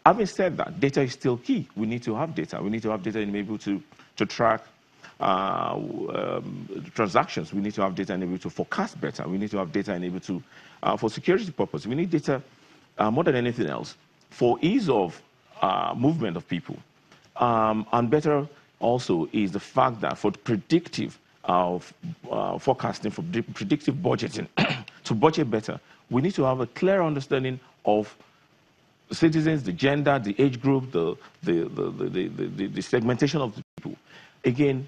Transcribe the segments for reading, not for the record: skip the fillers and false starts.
Having said that, data is still key. We need to have data. We need to have data and be able to track transactions. We need to have data and able to forecast better. We need to have data and able to, for security purposes, we need data more than anything else for ease of movement of people. And better also is the fact that for predictive forecasting, for predictive budgeting, to budget better, we need to have a clear understanding of the citizens, the gender, the age group, the segmentation of the people. Again,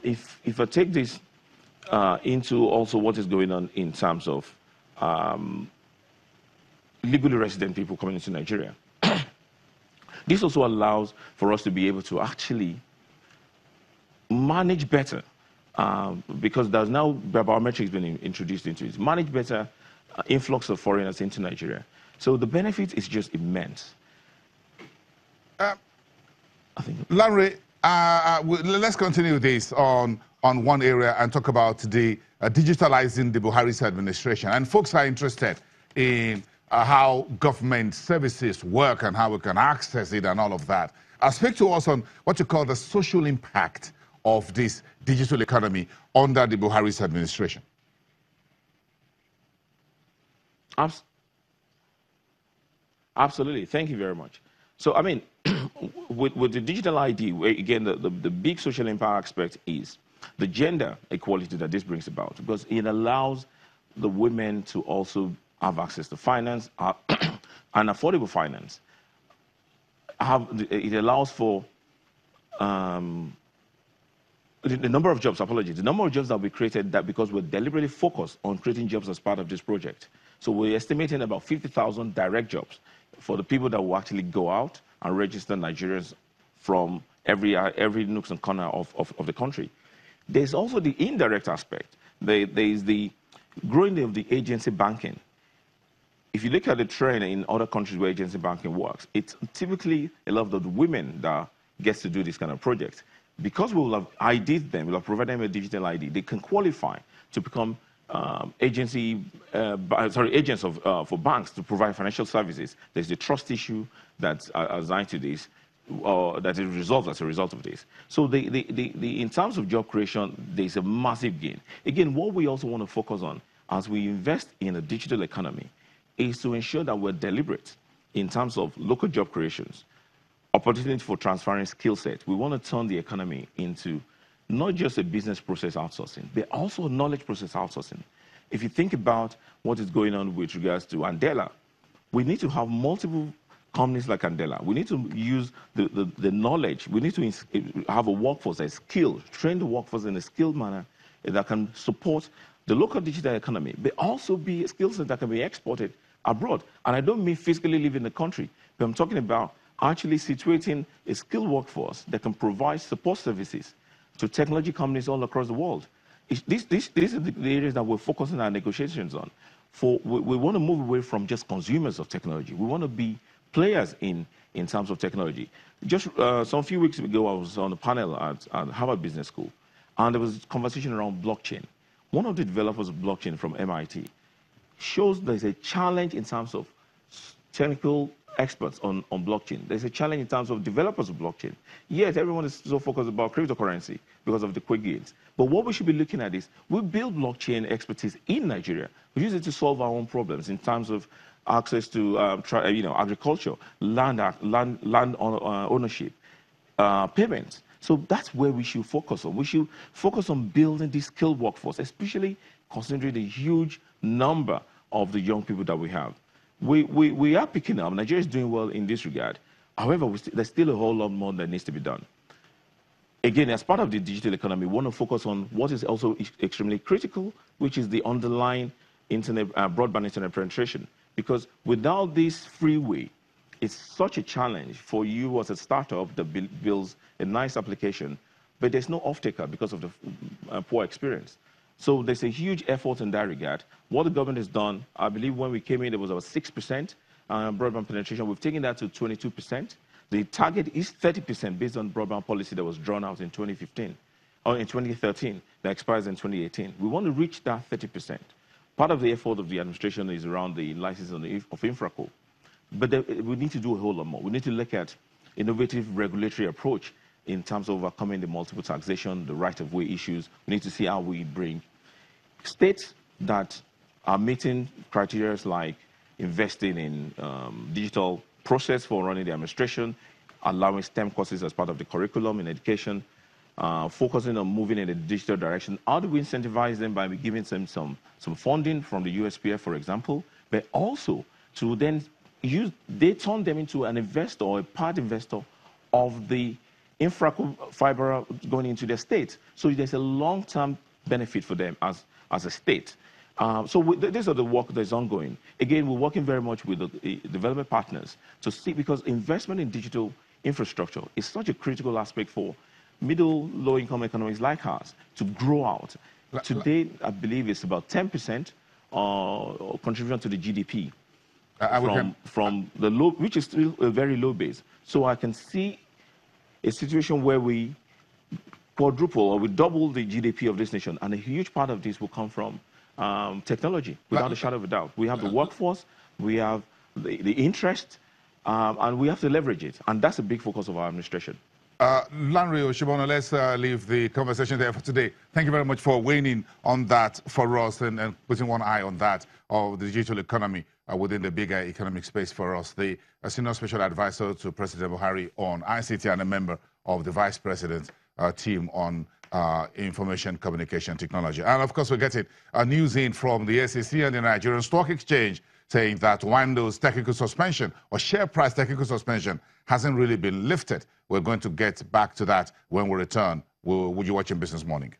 if I take this into also what is going on in terms of legally resident people coming into Nigeria, this also allows for us to be able to actually manage better, because there's now biometrics being introduced into it. Manage better influx of foreigners into Nigeria. So the benefit is just immense. I think. Larry, let's continue this on one area and talk about the digitalizing the Buhari's administration. And folks are interested in how government services work and how we can access it and all of that. Speak to us on what you call the social impact of this digital economy under the Buhari's administration. Absolutely. Thank you very much. So, I mean, with the digital ID, again, the big social impact aspect is the gender equality that this brings about, because it allows the women to also have access to finance and affordable finance. It allows for the number of jobs, the number of jobs that we created, that because we're deliberately focused on creating jobs as part of this project. So we're estimating about 50,000 direct jobs for the people that will actually go out and register Nigerians from every nook and corner of the country. There's also the indirect aspect. There is the growing of the agency banking. If you look at the trend in other countries where agency banking works, it's typically a lot of the women that gets to do this kind of project. Because we will have ID'd them, we'll have provided them a digital ID, they can qualify to become agents for banks to provide financial services. There's the trust issue that's assigned to this, that is resolved as a result of this. So in terms of job creation, there's a massive gain. Again, what we also want to focus on as we invest in a digital economy is to ensure that we're deliberate in terms of local job creations, opportunity for transferring skill sets. We want to turn the economy into not just a business process outsourcing, but also a knowledge process outsourcing. If you think about what is going on with regards to Andela, we need to have multiple companies like Andela. We need to use the knowledge. We need to have a workforce that is skilled, train the workforce in a skilled manner that can support the local digital economy, but also be a skill set that can be exported abroad. And I don't mean physically live in the country, but I'm talking about actually situating a skilled workforce that can provide support services to technology companies all across the world. These are the areas that we're focusing our negotiations on. We want to move away from just consumers of technology. We want to be players in terms of technology. Just some few weeks ago, I was on a panel at Harvard Business School, and there was a conversation around blockchain. One of the developers of blockchain from MIT shows there's a challenge in terms of technical experts on blockchain. There's a challenge in terms of developers of blockchain. Yet everyone is so focused about cryptocurrency because of the quick gains. But what we should be looking at is we build blockchain expertise in Nigeria. We use it to solve our own problems in terms of access to agriculture, land ownership, payments. So that's where we should focus on. We should focus on building this skilled workforce, especially considering the huge number of the young people that we have. We are picking up. Nigeria is doing well in this regard. However, there's still a whole lot more that needs to be done. Again, as part of the digital economy, we want to focus on what is also extremely critical, which is the underlying internet, broadband internet penetration. Because without this freeway, it's such a challenge for you as a startup that builds a nice application, but there's no off-taker because of the poor experience. So there's a huge effort in that regard. What the government has done, I believe when we came in, there was about 6% broadband penetration. We've taken that to 22%. The target is 30% based on broadband policy that was drawn out in 2015, or in 2013, that expires in 2018. We want to reach that 30%. Part of the effort of the administration is around the licensing of Infraco. But we need to do a whole lot more. We need to look at innovative regulatory approach in terms of overcoming the multiple taxation, the right-of-way issues. We need to see how we bring states that are meeting criteria like investing in digital process for running the administration, allowing STEM courses as part of the curriculum in education, focusing on moving in a digital direction. How do we incentivize them? By giving them some funding from the USPF, for example, but also to then they turn them into an investor or a part investor of the fiber going into their state. So there's a long-term benefit for them as a state. These are the work that's ongoing. Again, we're working very much with the development partners to see, because investment in digital infrastructure is such a critical aspect for middle, low-income economies like ours to grow out. Today, I believe it's about 10% contribution to the GDP from the low, which is still a very low base. So I can see a situation where we quadruple or we double the GDP of this nation, and a huge part of this will come from technology, without a shadow of a doubt. We have the workforce, we have the interest, and we have to leverage it. And that's a big focus of our administration. Lanre Oshibona, let's leave the conversation there for today. Thank you very much for weighing in on that for us and putting one eye on that of the digital economy within the bigger economic space for us. The Senior Special Advisor to President Buhari on ICT and a member of the Vice President team on information communication technology. And of course, we're getting news in from the SEC and the Nigerian Stock Exchange saying that Wando's technical suspension or share price technical suspension hasn't really been lifted. We're going to get back to that when we return. Would you watch in Business Morning?